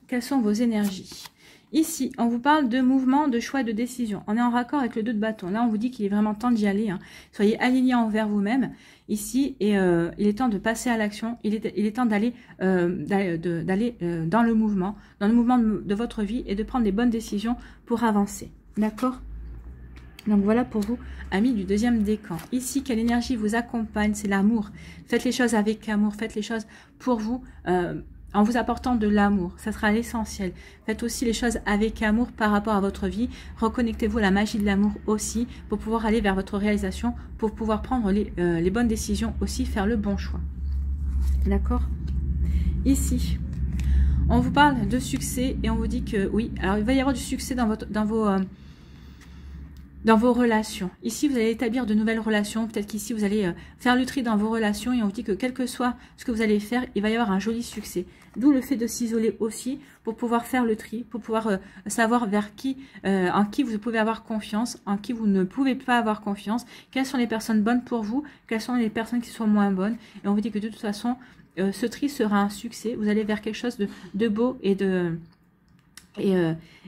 quelles sont vos énergies? Ici, on vous parle de mouvement, de choix, de décision. On est en raccord avec le 2 de bâton. Là, on vous dit qu'il est vraiment temps d'y aller. Hein. Soyez alignés envers vous-même ici et il est temps de passer à l'action. Il est temps d'aller dans le mouvement de votre vie et de prendre des bonnes décisions pour avancer. D'accord ? Donc voilà pour vous, amis du deuxième décan. Ici, quelle énergie vous accompagne? C'est l'amour. Faites les choses avec amour, faites les choses pour vous, en vous apportant de l'amour. Ça sera l'essentiel. Faites aussi les choses avec amour par rapport à votre vie. Reconnectez-vous à la magie de l'amour aussi, pour pouvoir aller vers votre réalisation, pour pouvoir prendre les bonnes décisions aussi, faire le bon choix. D'accord? Ici, on vous parle de succès et on vous dit que oui, alors il va y avoir du succès dans vos relations. Ici, vous allez établir de nouvelles relations. Peut-être qu'ici, vous allez faire le tri dans vos relations. Et on vous dit que quel que soit ce que vous allez faire, il va y avoir un joli succès. D'où le fait de s'isoler aussi pour pouvoir faire le tri, pour pouvoir savoir vers qui, en qui vous pouvez avoir confiance, en qui vous ne pouvez pas avoir confiance. Quelles sont les personnes bonnes pour vous, quelles sont les personnes qui sont moins bonnes. Et on vous dit que de toute façon, ce tri sera un succès. Vous allez vers quelque chose de beau et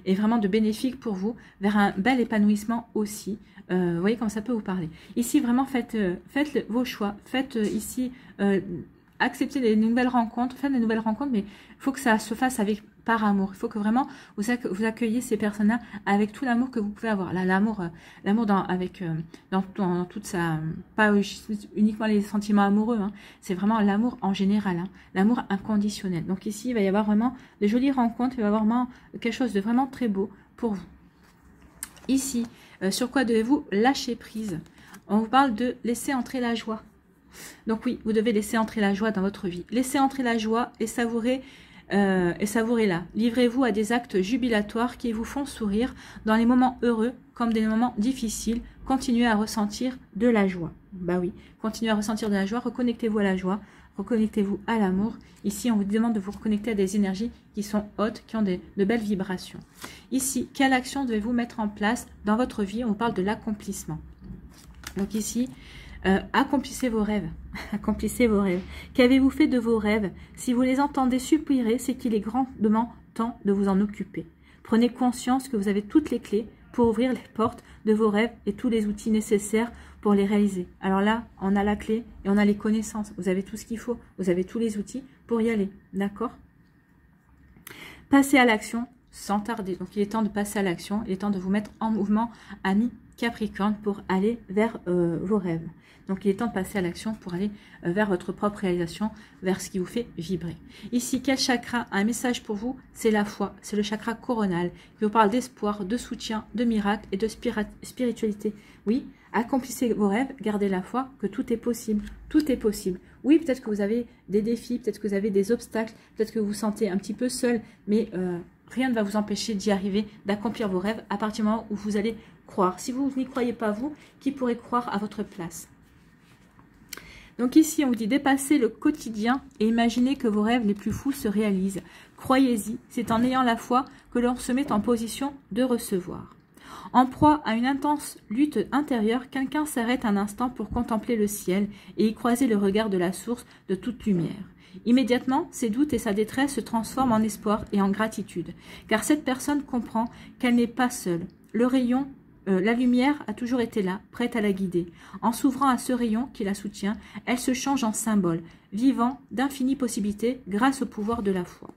et vraiment de bénéfique pour vous, vers un bel épanouissement aussi. Vous voyez comment ça peut vous parler. Ici, vraiment, faites vos choix. Faites ici, acceptez les nouvelles rencontres. Faites des nouvelles rencontres, mais il faut que ça se fasse par amour. Il faut que vraiment vous accueilliez ces personnes-là avec tout l'amour que vous pouvez avoir. Là, l'amour dans toute sa... Pas uniquement les sentiments amoureux, hein, c'est vraiment l'amour en général, hein, l'amour inconditionnel. Donc ici, il va y avoir vraiment de jolies rencontres, il va y avoir vraiment quelque chose de vraiment très beau pour vous. Ici, sur quoi devez-vous lâcher prise? On vous parle de laisser entrer la joie. Donc oui, vous devez laisser entrer la joie dans votre vie. Laissez entrer la joie et savourez-la. Livrez-vous à des actes jubilatoires qui vous font sourire dans les moments heureux comme des moments difficiles. Continuez à ressentir de la joie. Bah oui, continuez à ressentir de la joie. Reconnectez-vous à la joie. Reconnectez-vous à l'amour. Ici, on vous demande de vous reconnecter à des énergies qui sont hautes, qui ont de belles vibrations. Ici, quelle action devez-vous mettre en place dans votre vie? On parle de l'accomplissement. Donc ici, accomplissez vos rêves. Accomplissez vos rêves. Qu'avez-vous fait de vos rêves? Si vous les entendez soupirer, c'est qu'il est grandement temps de vous en occuper. Prenez conscience que vous avez toutes les clés pour ouvrir les portes de vos rêves et tous les outils nécessaires pour les réaliser. Alors là, on a la clé et on a les connaissances. Vous avez tout ce qu'il faut. Vous avez tous les outils pour y aller. D'accord? Passez à l'action sans tarder. Donc, il est temps de passer à l'action. Il est temps de vous mettre en mouvement, amis Capricorne, pour aller vers vos rêves. Donc, il est temps de passer à l'action pour aller vers votre propre réalisation, vers ce qui vous fait vibrer. Ici, quel chakra a un message pour vous? C'est la foi, c'est le chakra coronal qui vous parle d'espoir, de soutien, de miracle et de spiritualité. Oui, accomplissez vos rêves, gardez la foi que tout est possible. Tout est possible. Oui, peut-être que vous avez des défis, peut-être que vous avez des obstacles, peut-être que vous vous sentez un petit peu seul, mais rien ne va vous empêcher d'y arriver, d'accomplir vos rêves à partir du moment où vous allez croire. Si vous n'y croyez pas, vous, qui pourrait croire à votre place? Donc ici, on vous dit dépasser le quotidien et imaginez que vos rêves les plus fous se réalisent. Croyez-y, c'est en ayant la foi que l'on se met en position de recevoir. En proie à une intense lutte intérieure, quelqu'un s'arrête un instant pour contempler le ciel et y croiser le regard de la source de toute lumière. Immédiatement, ses doutes et sa détresse se transforment en espoir et en gratitude, car cette personne comprend qu'elle n'est pas seule. Le rayon la lumière a toujours été là, prête à la guider. En s'ouvrant à ce rayon qui la soutient, elle se change en symbole, vivant d'infinies possibilités grâce au pouvoir de la foi.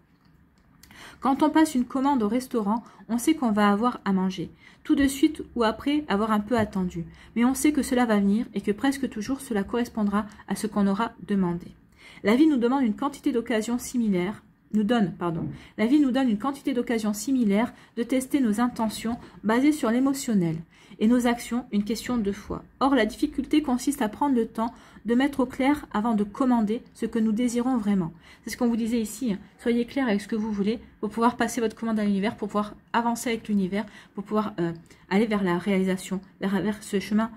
Quand on passe une commande au restaurant, on sait qu'on va avoir à manger, tout de suite ou après avoir un peu attendu. Mais on sait que cela va venir et que presque toujours cela correspondra à ce qu'on aura demandé. La vie nous demande une quantité d'occasions similaires, la vie nous donne une quantité d'occasions similaires de tester nos intentions basées sur l'émotionnel et nos actions, une question de foi. Or, la difficulté consiste à prendre le temps de mettre au clair avant de commander ce que nous désirons vraiment. C'est ce qu'on vous disait ici, hein. Soyez clair avec ce que vous voulez pour pouvoir passer votre commande à l'univers, pour pouvoir avancer avec l'univers, pour pouvoir aller vers la réalisation, vers ce chemin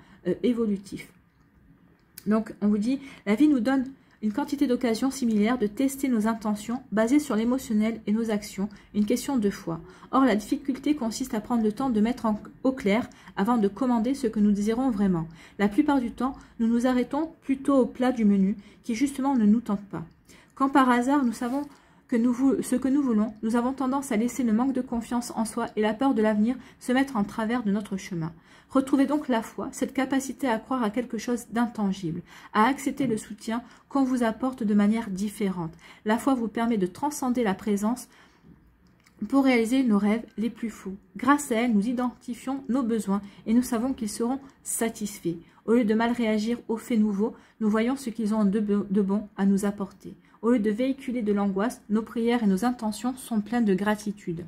évolutif. Donc, on vous dit, la vie nous donne une quantité d'occasions similaires de tester nos intentions basées sur l'émotionnel et nos actions, une question de foi. Or, la difficulté consiste à prendre le temps de mettre au clair avant de commander ce que nous désirons vraiment. La plupart du temps, nous nous arrêtons plutôt au plat du menu qui justement ne nous tente pas. Quand par hasard nous savons ce que nous voulons, nous avons tendance à laisser le manque de confiance en soi et la peur de l'avenir se mettre en travers de notre chemin. Retrouvez donc la foi, cette capacité à croire à quelque chose d'intangible, à accepter le soutien qu'on vous apporte de manière différente. La foi vous permet de transcender la présence pour réaliser nos rêves les plus fous. Grâce à elle, nous identifions nos besoins et nous savons qu'ils seront satisfaits. Au lieu de mal réagir aux faits nouveaux, nous voyons ce qu'ils ont de bon à nous apporter. Au lieu de véhiculer de l'angoisse, nos prières et nos intentions sont pleines de gratitude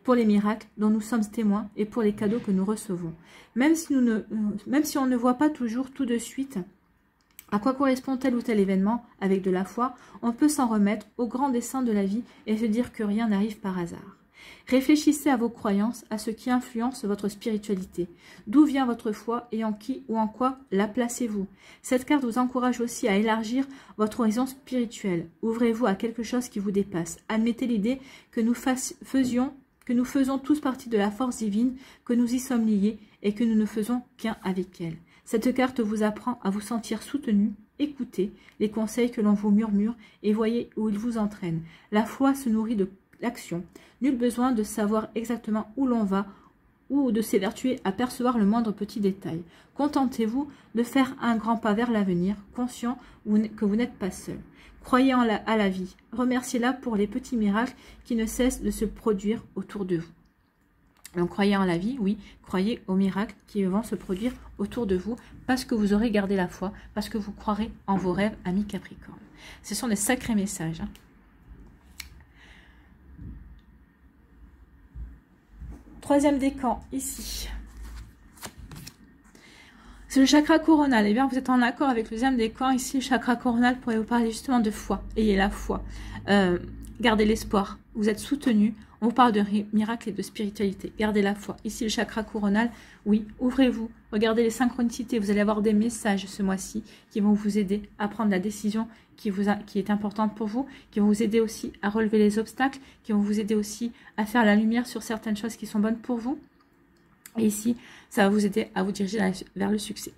pour les miracles dont nous sommes témoins et pour les cadeaux que nous recevons. Même si on ne voit pas toujours tout de suite à quoi correspond tel ou tel événement, avec de la foi, on peut s'en remettre au grand dessein de la vie et se dire que rien n'arrive par hasard. Réfléchissez à vos croyances, à ce qui influence votre spiritualité. D'où vient votre foi et en qui ou en quoi la placez-vous? Cette carte vous encourage aussi à élargir votre horizon spirituel. Ouvrez-vous à quelque chose qui vous dépasse. Admettez l'idée que nous faisons tous partie de la force divine, que nous y sommes liés et que nous ne faisons qu'un avec elle. Cette carte vous apprend à vous sentir soutenu, écoutez les conseils que l'on vous murmure et voyez où ils vous entraînent. La foi se nourrit de l'action. Nul besoin de savoir exactement où l'on va ou de s'évertuer à percevoir le moindre petit détail. Contentez-vous de faire un grand pas vers l'avenir, conscient que vous n'êtes pas seul. Croyez à la vie. Remerciez-la pour les petits miracles qui ne cessent de se produire autour de vous. Donc, croyez en la vie, oui, croyez aux miracles qui vont se produire autour de vous parce que vous aurez gardé la foi, parce que vous croirez en vos rêves, amis Capricorne. Ce sont des sacrés messages, hein. Troisième décan, ici. C'est le chakra coronal. Eh bien, vous êtes en accord avec le deuxième décan. Ici, le chakra coronal pourrait vous parler justement de foi. Ayez la foi. Gardez l'espoir. Vous êtes soutenu. On vous parle de miracles et de spiritualité. Gardez la foi. Ici, le chakra coronal, oui, ouvrez-vous. Regardez les synchronicités. Vous allez avoir des messages ce mois-ci qui vont vous aider à prendre la décision qui est importante pour vous, qui vont vous aider aussi à relever les obstacles, qui vont vous aider aussi à faire la lumière sur certaines choses qui sont bonnes pour vous. Et ici, ça va vous aider à vous diriger vers le succès.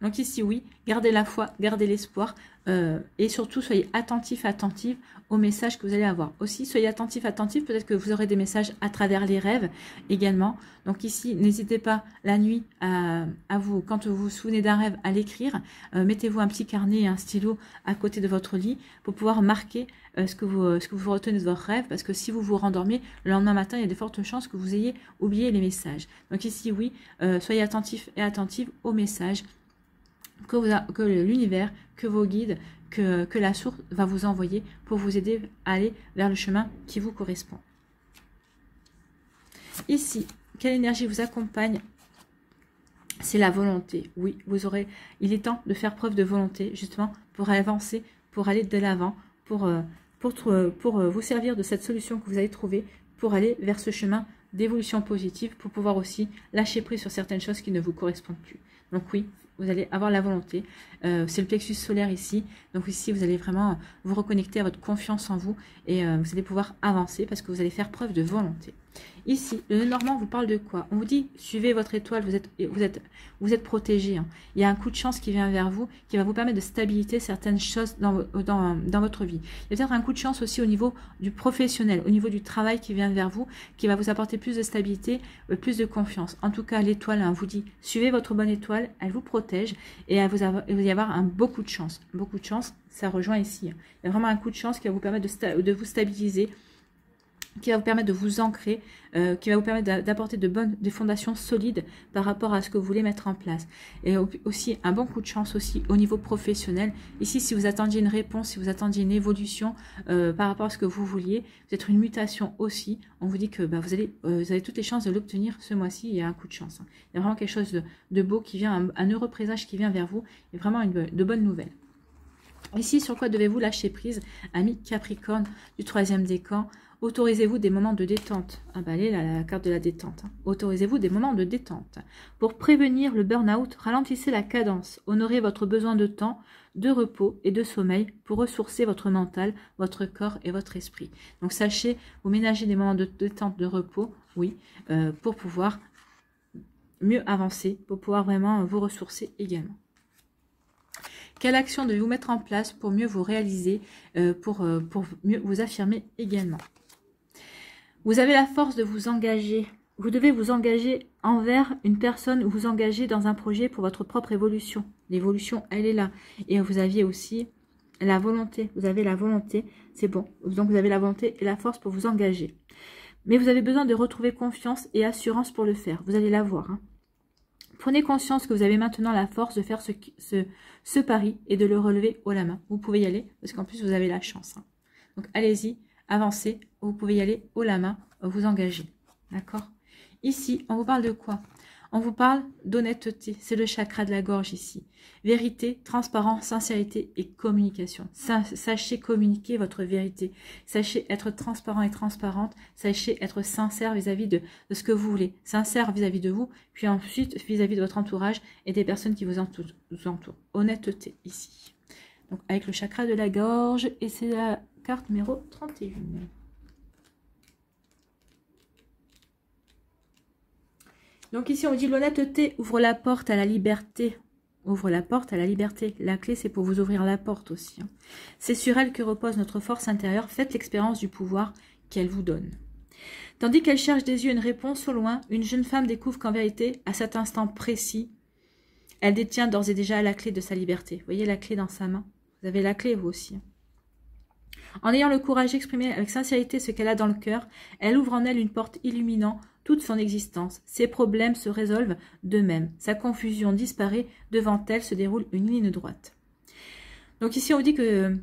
Donc ici, oui, gardez la foi, gardez l'espoir et surtout, soyez attentifs, attentives aux messages que vous allez avoir. Aussi, soyez attentifs, attentifs, peut-être que vous aurez des messages à travers les rêves également. Donc ici, n'hésitez pas la nuit à vous, quand vous vous souvenez d'un rêve, à l'écrire. Mettez-vous un petit carnet et un stylo à côté de votre lit pour pouvoir marquer ce que vous retenez de votre rêve, parce que si vous vous rendormez, le lendemain matin, il y a de fortes chances que vous ayez oublié les messages. Donc ici, oui, soyez attentifs et attentives aux messages que l'univers, que vos guides, que la source va vous envoyer pour vous aider à aller vers le chemin qui vous correspond. Ici, quelle énergie vous accompagne? C'est la volonté. Oui, il est temps de faire preuve de volonté, justement, pour avancer, pour aller de l'avant, pour vous servir de cette solution que vous avez trouvée, pour aller vers ce chemin d'évolution positive, pour pouvoir aussi lâcher prise sur certaines choses qui ne vous correspondent plus. Donc oui, vous allez avoir la volonté. C'est le plexus solaire ici. Donc ici, vous allez vraiment vous reconnecter à votre confiance en vous et vous allez pouvoir avancer parce que vous allez faire preuve de volonté. Ici, le nœud normand vous parle de quoi? On vous dit, suivez votre étoile, vous êtes protégé. Hein. Il y a un coup de chance qui vient vers vous, qui va vous permettre de stabiliser certaines choses dans votre vie. Il y a peut-être un coup de chance aussi au niveau du professionnel, au niveau du travail qui vient vers vous, qui va vous apporter plus de stabilité, plus de confiance. En tout cas, l'étoile hein, vous dit, suivez votre bonne étoile, elle vous protège et il va y avoir un beau coup de chance. Beaucoup de chance, ça rejoint ici. Hein. Il y a vraiment un coup de chance qui va vous permettre de vous stabiliser, qui va vous permettre de vous ancrer, qui va vous permettre d'apporter des fondations solides par rapport à ce que vous voulez mettre en place. Et aussi, un bon coup de chance aussi au niveau professionnel. Ici, si vous attendiez une réponse, si vous attendiez une évolution par rapport à ce que vous vouliez, peut-être une mutation aussi, on vous dit que bah, vous avez toutes les chances de l'obtenir ce mois-ci. Il y a un coup de chance. Hein. Il y a vraiment quelque chose de beau qui vient, un heureux présage qui vient vers vous, et vraiment de bonnes nouvelles. Ici, sur quoi devez-vous lâcher prise, ami Capricorne du 3e décan? Autorisez-vous des moments de détente. Ah bah allez, la carte de la détente. Hein. Autorisez-vous des moments de détente. Pour prévenir le burn-out, ralentissez la cadence. Honorez votre besoin de temps, de repos et de sommeil pour ressourcer votre mental, votre corps et votre esprit. Donc sachez, vous ménagez des moments de détente, de repos, oui, pour pouvoir mieux avancer, pour pouvoir vraiment vous ressourcer également. Quelle action devez-vous mettre en place pour mieux vous réaliser, pour mieux vous affirmer également? Vous avez la force de vous engager. Vous devez vous engager envers une personne ou vous engager dans un projet pour votre propre évolution. L'évolution, elle est là. Et vous aviez aussi la volonté. Vous avez la volonté, c'est bon. Donc vous avez la volonté et la force pour vous engager. Mais vous avez besoin de retrouver confiance et assurance pour le faire. Vous allez l'avoir. Hein. Prenez conscience que vous avez maintenant la force de faire ce pari et de le relever haut la main. Vous pouvez y aller parce qu'en plus vous avez la chance. Hein. Donc allez-y, avancez. Vous pouvez y aller haut la main, vous engager. D'accord? Ici, on vous parle de quoi? On vous parle d'honnêteté. C'est le chakra de la gorge ici. Vérité, transparence, sincérité et communication. Sachez communiquer votre vérité. Sachez être transparent et transparente. Sachez être sincère vis-à-vis de ce que vous voulez. Sincère vis-à-vis de vous, puis ensuite vis-à-vis de votre entourage et des personnes qui vous entourent. Honnêteté ici. Donc avec le chakra de la gorge et c'est la carte numéro 31. Donc ici, on dit l'honnêteté ouvre la porte à la liberté. Ouvre la porte à la liberté. La clé, c'est pour vous ouvrir la porte aussi. Hein. C'est sur elle que repose notre force intérieure. Faites l'expérience du pouvoir qu'elle vous donne. Tandis qu'elle cherche des yeux une réponse au loin, une jeune femme découvre qu'en vérité, à cet instant précis, elle détient d'ores et déjà la clé de sa liberté. Vous voyez la clé dans sa main? Vous avez la clé, vous aussi. En ayant le courage d'exprimer avec sincérité ce qu'elle a dans le cœur, elle ouvre en elle une porte illuminant toute son existence. Ses problèmes se résolvent d'eux-mêmes. Sa confusion disparaît. Devant elle se déroule une ligne droite. Donc ici, on dit que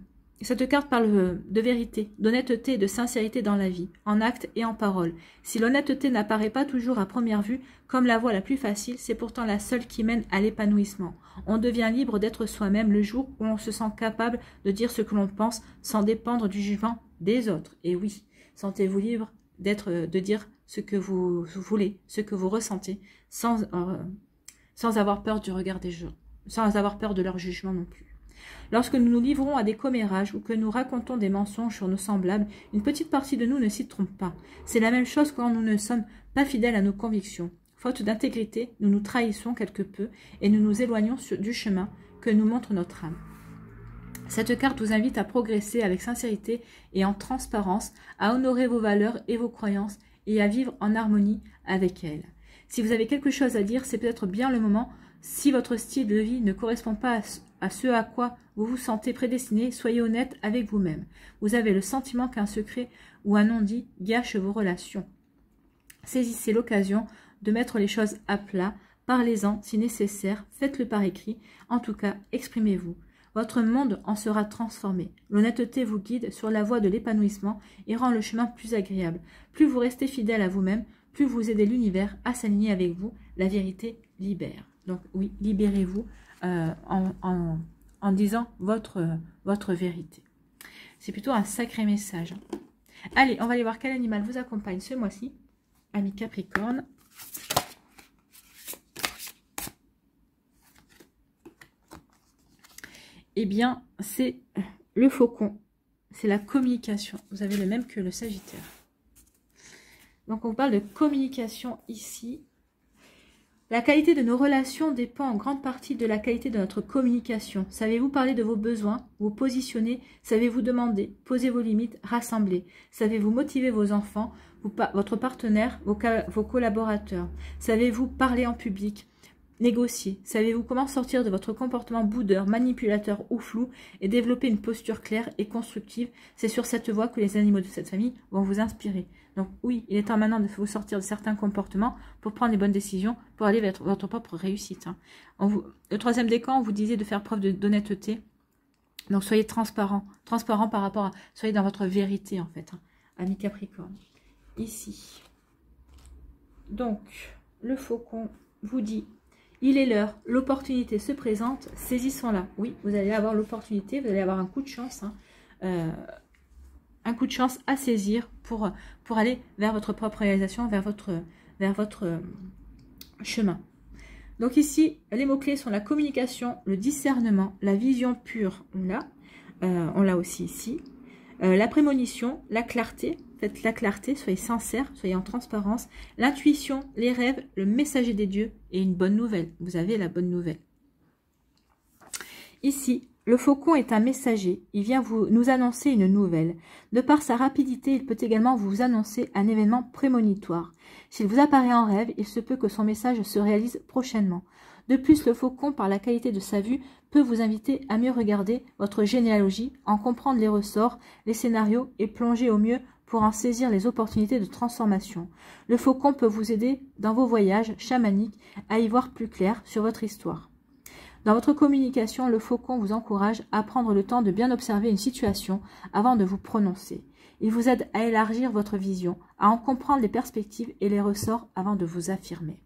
cette carte parle de vérité, d'honnêteté et de sincérité dans la vie, en actes et en paroles. Si l'honnêteté n'apparaît pas toujours à première vue comme la voie la plus facile, c'est pourtant la seule qui mène à l'épanouissement. On devient libre d'être soi-même le jour où l'on se sent capable de dire ce que l'on pense sans dépendre du jugement des autres. Et oui, sentez-vous libre de dire ce que vous voulez, ce que vous ressentez, sans avoir peur du regard des gens, sans avoir peur de leur jugement non plus. Lorsque nous nous livrons à des commérages ou que nous racontons des mensonges sur nos semblables, une petite partie de nous ne s'y trompe pas. C'est la même chose quand nous ne sommes pas fidèles à nos convictions. Faute d'intégrité, nous nous trahissons quelque peu et nous nous éloignons du chemin que nous montre notre âme. Cette carte vous invite à progresser avec sincérité et en transparence, à honorer vos valeurs et vos croyances et à vivre en harmonie avec elles. Si vous avez quelque chose à dire, c'est peut-être bien le moment. Si votre style de vie ne correspond pas à ce à quoi vous vous sentez prédestiné, soyez honnête avec vous-même. Vous avez le sentiment qu'un secret ou un non-dit gâche vos relations. Saisissez l'occasion de mettre les choses à plat. Parlez-en si nécessaire, faites-le par écrit. En tout cas, exprimez-vous. Votre monde en sera transformé. L'honnêteté vous guide sur la voie de l'épanouissement et rend le chemin plus agréable. Plus vous restez fidèle à vous-même, plus vous aidez l'univers à s'aligner avec vous. La vérité libère. Donc oui, libérez-vous en disant votre vérité. C'est plutôt un sacré message. Allez, on va aller voir quel animal vous accompagne ce mois-ci. Ami Capricorne. Eh bien, c'est le faucon. C'est la communication. Vous avez le même que le Sagittaire. Donc, on vous parle de communication ici. La qualité de nos relations dépend en grande partie de la qualité de notre communication. Savez-vous parler de vos besoins, vous positionner? Savez-vous demander, poser vos limites, rassembler? Savez-vous motiver vos enfants, votre partenaire, vos collaborateurs? Savez-vous parler en public, négocier? Savez-vous comment sortir de votre comportement boudeur, manipulateur ou flou et développer une posture claire et constructive? C'est sur cette voie que les animaux de cette famille vont vous inspirer. Donc oui, il est temps maintenant de vous sortir de certains comportements pour prendre les bonnes décisions, pour aller vers votre propre réussite. Le troisième décan, on vous disait de faire preuve d'honnêteté. Donc soyez transparent par rapport à... Soyez dans votre vérité en fait, amis Capricorne. Ici. Donc, le faucon vous dit... Il est l'heure, l'opportunité se présente, saisissons-la. Oui, vous allez avoir l'opportunité, vous allez avoir un coup de chance, un coup de chance à saisir pour aller vers votre propre réalisation, vers votre chemin. Donc ici, les mots-clés sont la communication, le discernement, la vision pure, on l'a aussi ici, la prémonition, la clarté. Faites la clarté, soyez sincères, soyez en transparence. L'intuition, les rêves, le messager des dieux et une bonne nouvelle. Vous avez la bonne nouvelle. Ici, le faucon est un messager. Il vient nous annoncer une nouvelle. De par sa rapidité, il peut également vous annoncer un événement prémonitoire. S'il vous apparaît en rêve, il se peut que son message se réalise prochainement. De plus, le faucon, par la qualité de sa vue, peut vous inviter à mieux regarder votre généalogie, en comprendre les ressorts, les scénarios et plonger au mieux pour en saisir les opportunités de transformation. Le faucon peut vous aider dans vos voyages chamaniques à y voir plus clair sur votre histoire. Dans votre communication, le faucon vous encourage à prendre le temps de bien observer une situation avant de vous prononcer. Il vous aide à élargir votre vision, à en comprendre les perspectives et les ressorts avant de vous affirmer.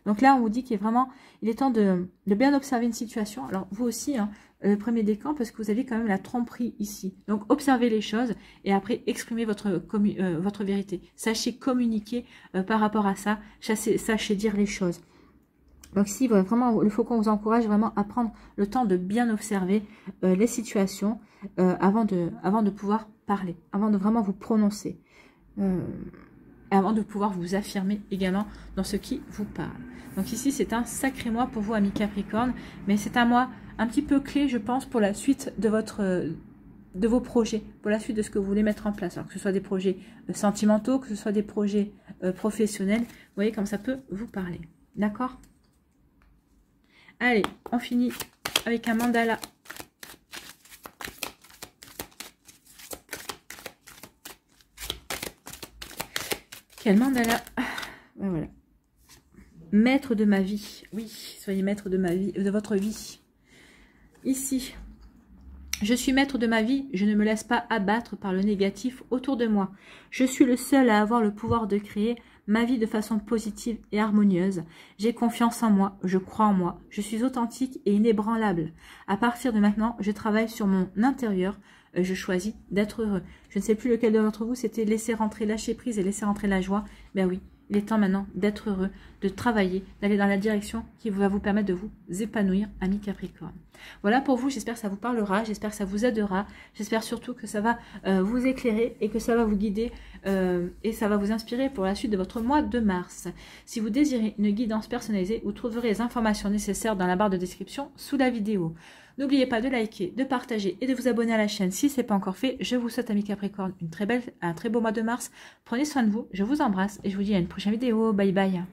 Donc là, on vous dit qu'il est temps de bien observer une situation. Alors, vous aussi, le premier décan, parce que vous avez quand même la tromperie ici. Donc, observez les choses et après, exprimez votre vérité. Sachez communiquer par rapport à ça. Sachez dire les choses. Donc ici, vraiment, le faucon vous encourage vraiment à prendre le temps de bien observer les situations avant de pouvoir parler, avant de vraiment vous prononcer. Avant de pouvoir vous affirmer également dans ce qui vous parle. Donc ici, c'est un sacré mois pour vous, amis Capricorne, mais c'est un mois un petit peu clé, je pense, pour la suite de vos projets, pour la suite de ce que vous voulez mettre en place. Alors que ce soit des projets sentimentaux, que ce soit des projets professionnels, vous voyez comme ça peut vous parler. D'accord? Allez, on finit avec un mandala. Quel mandala? Voilà. Maître de ma vie. Oui, soyez maître de ma vie, de votre vie. Ici, je suis maître de ma vie. Je ne me laisse pas abattre par le négatif autour de moi. Je suis le seul à avoir le pouvoir de créer ma vie de façon positive et harmonieuse. J'ai confiance en moi. Je crois en moi. Je suis authentique et inébranlable. À partir de maintenant, je travaille sur mon intérieur. Je choisis d'être heureux. Je ne sais plus lequel d'entre vous, c'était laisser rentrer, lâcher prise et laisser rentrer la joie. Ben oui, il est temps maintenant d'être heureux, de travailler, d'aller dans la direction qui va vous permettre de vous épanouir, amis Capricorne. Voilà pour vous, j'espère que ça vous parlera, j'espère que ça vous aidera, j'espère surtout que ça va vous éclairer et que ça va vous guider et ça va vous inspirer pour la suite de votre mois de mars. Si vous désirez une guidance personnalisée, vous trouverez les informations nécessaires dans la barre de description sous la vidéo. N'oubliez pas de liker, de partager et de vous abonner à la chaîne si ce n'est pas encore fait. Je vous souhaite, amis Capricorne, un très beau mois de mars. Prenez soin de vous, je vous embrasse et je vous dis à une prochaine vidéo. Bye bye.